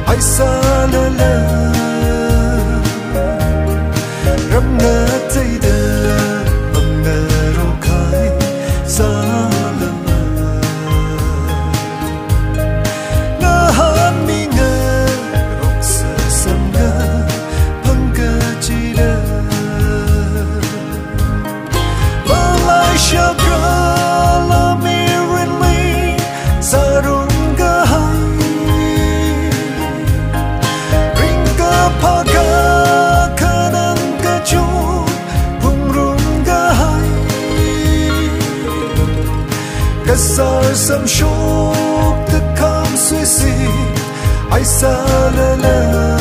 ai xa lơ lơ rắm ngơ thấy đờ bằng ngờ rô khai xa lơ ngơ hân mi ngơ rộng sơ sâm ngơ phăng cơ chi đờ và lại xa brơ la mi rin li xa rung cơ hay ring cơ pa cơ khả năng cơ chú vùng rung cơ hay cơ sar sâm shúc thức khám suy si ai xa lơ lơ